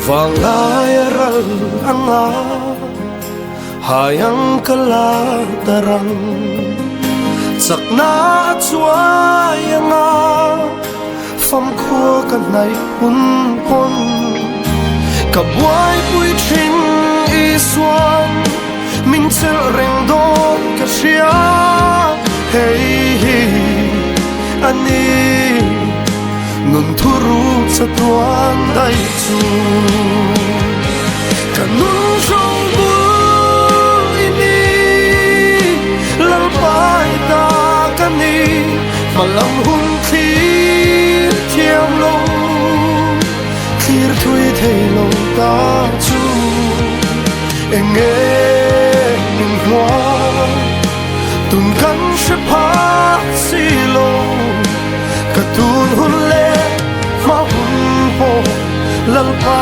vang ai ral anga hayang kalatarang sakna chuayanga pham khua kan nai hun pon ka buai pui thin i suan min chel reng don ka sia hey ani nun thuru sa tuan dai chu kanun jong bu ini lalpai ta kani malam hun khi thiam lo khir thui thei lo ta chu enge ning hoa tun kan se pha si lo ka tun hun le ma hun po lal pa